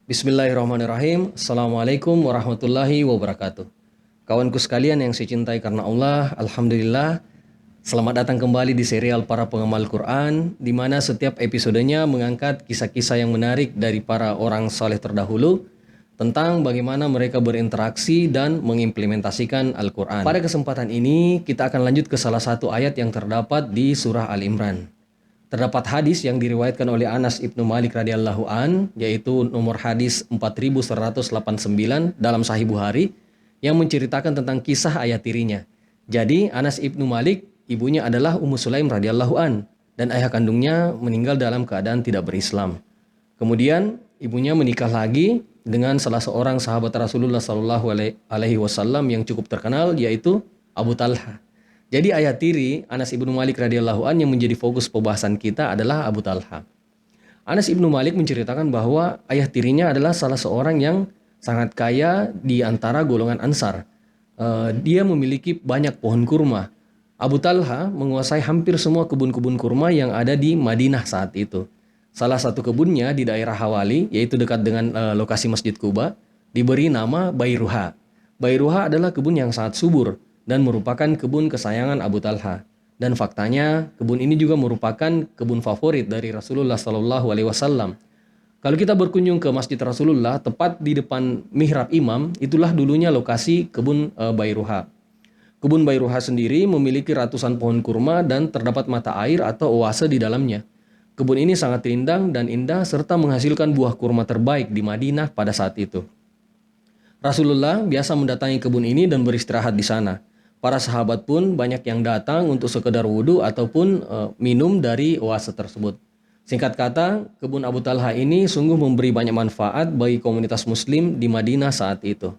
Bismillahirrahmanirrahim. Assalamualaikum warahmatullahi wabarakatuh. Kawanku sekalian yang saya cintai karena Allah, Alhamdulillah, selamat datang kembali di serial Para Pengamal Quran, di mana setiap episodenya mengangkat kisah-kisah yang menarik dari para orang saleh terdahulu tentang bagaimana mereka berinteraksi dan mengimplementasikan Al-Quran. Pada kesempatan ini, kita akan lanjut ke salah satu ayat yang terdapat di surah Al-Imran. Terdapat hadis yang diriwayatkan oleh Anas ibnu Malik radhiyallahu an, yaitu nomor hadis 4189 dalam Sahih Bukhari, yang menceritakan tentang kisah ayah tirinya. Jadi Anas ibnu Malik, ibunya adalah Ummu Sulaim radhiyallahu an, dan ayah kandungnya meninggal dalam keadaan tidak berislam. Kemudian ibunya menikah lagi dengan salah seorang sahabat Rasulullah Shallallahu Alaihi Wasallam yang cukup terkenal, yaitu Abu Talha. Jadi ayah tiri Anas ibnu Malik radhiyallahu an yang menjadi fokus pembahasan kita adalah Abu Talha. Anas ibnu Malik menceritakan bahwa ayah tirinya adalah salah seorang yang sangat kaya di antara golongan Ansar. Dia memiliki banyak pohon kurma. Abu Talha menguasai hampir semua kebun-kebun kurma yang ada di Madinah saat itu. Salah satu kebunnya di daerah Hawali, yaitu dekat dengan lokasi Masjid Quba, diberi nama Bairuha. Bairuha adalah kebun yang sangat subur dan merupakan kebun kesayangan Abu Talha. Dan faktanya, kebun ini juga merupakan kebun favorit dari Rasulullah Shallallahu Alaihi Wasallam. Kalau kita berkunjung ke Masjid Rasulullah, tepat di depan mihrab imam, itulah dulunya lokasi kebun Bairuha. Kebun Bairuha sendiri memiliki ratusan pohon kurma dan terdapat mata air atau oase di dalamnya. Kebun ini sangat rindang dan indah serta menghasilkan buah kurma terbaik di Madinah pada saat itu. Rasulullah biasa mendatangi kebun ini dan beristirahat di sana. Para sahabat pun banyak yang datang untuk sekedar wudhu ataupun minum dari oase tersebut. Singkat kata, kebun Abu Talha ini sungguh memberi banyak manfaat bagi komunitas muslim di Madinah saat itu.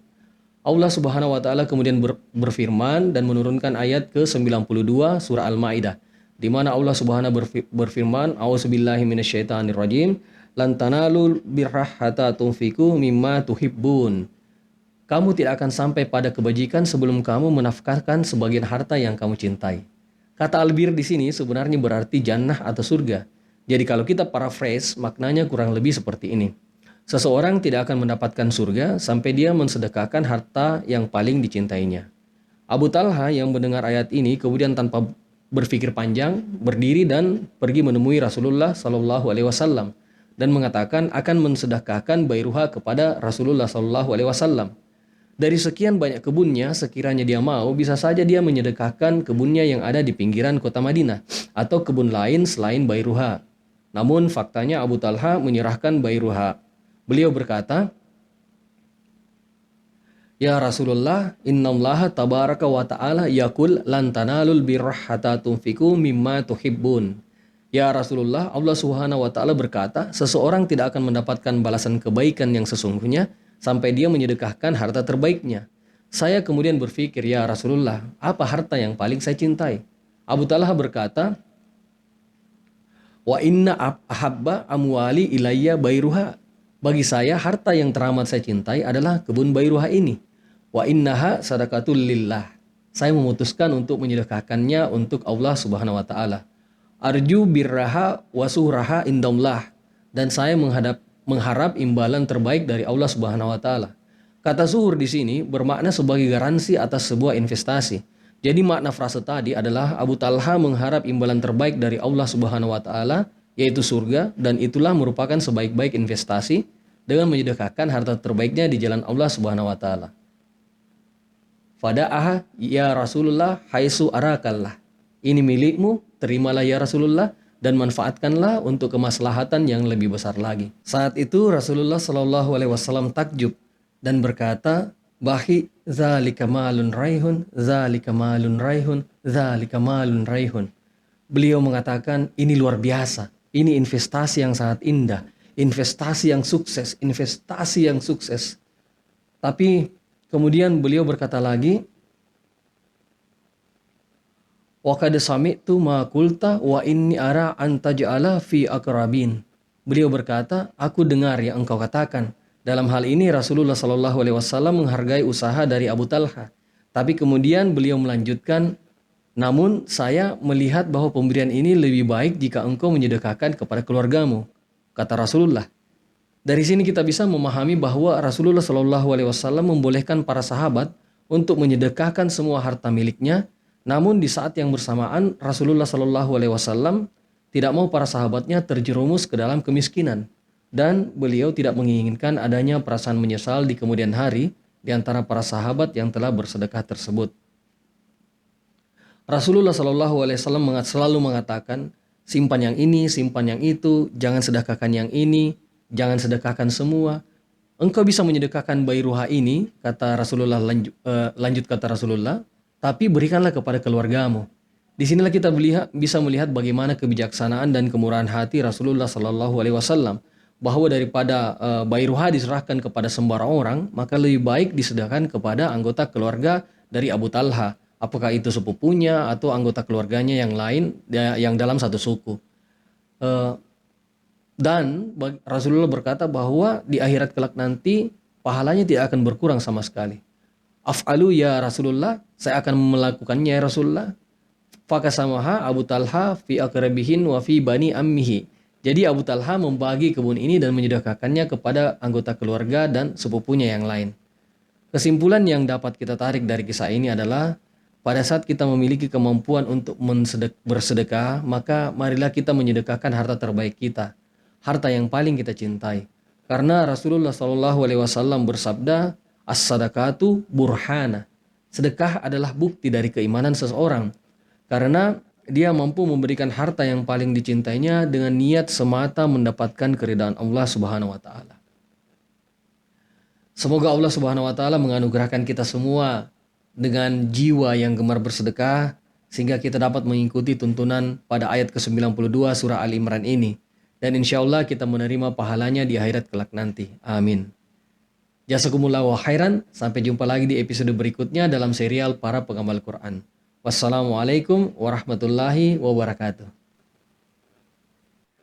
Allah Subhanahu wa taala kemudian berfirman dan menurunkan ayat ke-92 surah Al-Maidah, di mana Allah Subhanahu berfirman, "A'udzubillahi minasyaitonirrajim, lan tanalul birra hatta tunfiqu mimma tuhibbun." Kamu tidak akan sampai pada kebajikan sebelum kamu menafkahkan sebagian harta yang kamu cintai. Kata albir di sini sebenarnya berarti jannah atau surga. Jadi kalau kita paraphrase, maknanya kurang lebih seperti ini. Seseorang tidak akan mendapatkan surga sampai dia mensedekahkan harta yang paling dicintainya. Abu Talha yang mendengar ayat ini kemudian tanpa berpikir panjang, berdiri dan pergi menemui Rasulullah Shallallahu Alaihi Wasallam dan mengatakan akan mensedekahkan Bairuha kepada Rasulullah Shallallahu Alaihi Wasallam. Dari sekian banyak kebunnya, sekiranya dia mau, bisa saja dia menyedekahkan kebunnya yang ada di pinggiran kota Madinah atau kebun lain selain Bairuha. Namun faktanya Abu Talha menyerahkan Bairuha. Beliau berkata, "Ya Rasulullah, innallaha tabaraka wa ta'ala yaqul lan tanalul birra hatta tunfiqu mimma tuhibbun." Ya Rasulullah, Allah Subhanahu wa taala berkata, seseorang tidak akan mendapatkan balasan kebaikan yang sesungguhnya sampai dia menyedekahkan harta terbaiknya. Saya kemudian berpikir, ya Rasulullah, apa harta yang paling saya cintai? Abu Talha berkata, "Wa inna ahabba amwali ilayya Bairuha." Bagi saya, harta yang teramat saya cintai adalah kebun Bairuha ini. Wa innaha sadaqatul lillah. Saya memutuskan untuk menyedekahkannya untuk Allah Subhanahu wa taala. Arju birraha wa suhraha indallah. Dan saya mengharap imbalan terbaik dari Allah Subhanahu wa taala. Kata zuhur di sini bermakna sebagai garansi atas sebuah investasi. Jadi makna frase tadi adalah Abu Talha mengharap imbalan terbaik dari Allah Subhanahu wa taala, yaitu surga, dan itulah merupakan sebaik-baik investasi dengan menyedekahkan harta terbaiknya di jalan Allah Subhanahu wa taala. Fada'aha ya Rasulullah haitsu arakallah. Ini milikmu, terimalah ya Rasulullah dan manfaatkanlah untuk kemaslahatan yang lebih besar lagi. Saat itu Rasulullah Shallallahu Alaihi Wasallam takjub dan berkata, "Bahi zalika malun raihun, zalika malun raihun, zalika malun raihun." Beliau mengatakan, ini luar biasa, ini investasi yang sangat indah, investasi yang sukses, investasi yang sukses. Tapi kemudian beliau berkata lagi, "Wa qad sami'tu ma qulta wa inni ara an taj'ala fi aqrabin." Beliau berkata, aku dengar yang engkau katakan. Dalam hal ini Rasulullah Shallallahu Alaihi Wasallam menghargai usaha dari Abu Talha. Tapi kemudian beliau melanjutkan, namun saya melihat bahwa pemberian ini lebih baik jika engkau menyedekahkan kepada keluargamu. Kata Rasulullah, Dari sini kita bisa memahami bahwa Rasulullah Shallallahu Alaihi Wasallam membolehkan para sahabat untuk menyedekahkan semua harta miliknya. Namun di saat yang bersamaan Rasulullah Shallallahu Alaihi Wasallam tidak mau para sahabatnya terjerumus ke dalam kemiskinan, dan beliau tidak menginginkan adanya perasaan menyesal di kemudian hari di antara para sahabat yang telah bersedekah tersebut. Rasulullah Shallallahu Alaihi Wasallam selalu mengatakan, simpan yang ini, simpan yang itu, jangan sedekahkan yang ini, jangan sedekahkan semua. Engkau bisa menyedekahkan bayruha ini, kata Rasulullah, lanjut kata Rasulullah, tapi berikanlah kepada keluargamu. Disinilah kita bisa melihat bagaimana kebijaksanaan dan kemurahan hati Rasulullah Shallallahu Alaihi Wasallam, bahwa daripada bayruha diserahkan kepada sembarang orang, maka lebih baik disedekahkan kepada anggota keluarga dari Abu Talha. Apakah itu sepupunya atau anggota keluarganya yang lain yang dalam satu suku. Dan Rasulullah berkata bahwa di akhirat kelak nanti pahalanya tidak akan berkurang sama sekali. Af'alu ya Rasulullah, saya akan melakukannya ya Rasulullah. Fakasamaha Abu Talha fi akrabihin wa fi bani ammihi. Jadi Abu Talha membagi kebun ini dan menyedekahkannya kepada anggota keluarga dan sepupunya yang lain. Kesimpulan yang dapat kita tarik dari kisah ini adalah, pada saat kita memiliki kemampuan untuk bersedekah, maka marilah kita menyedekahkan harta terbaik kita, harta yang paling kita cintai. Karena Rasulullah SAW bersabda, as-sadaqatu burhana. Sedekah adalah bukti dari keimanan seseorang, karena dia mampu memberikan harta yang paling dicintainya dengan niat semata mendapatkan keridhaan Allah Subhanahu wa taala. Semoga Allah Subhanahu wa taala menganugerahkan kita semua dengan jiwa yang gemar bersedekah, sehingga kita dapat mengikuti tuntunan pada ayat ke-92 surah Ali Imran ini. Dan insya Allah kita menerima pahalanya di akhirat kelak nanti. Amin. Jazakumullahu khairan. Sampai jumpa lagi di episode berikutnya dalam serial Para Pengamal Quran. Wassalamualaikum warahmatullahi wabarakatuh.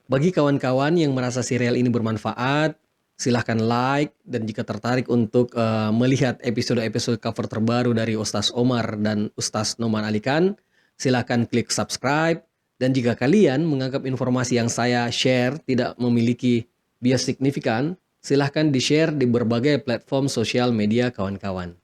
Bagi kawan-kawan yang merasa serial ini bermanfaat, silahkan like, dan jika tertarik untuk melihat episode-episode cover terbaru dari Ustaz Omar dan Ustaz Noman Alikan, silahkan klik subscribe. Dan jika kalian menganggap informasi yang saya share tidak memiliki bias signifikan, silahkan di-share di berbagai platform sosial media kawan-kawan.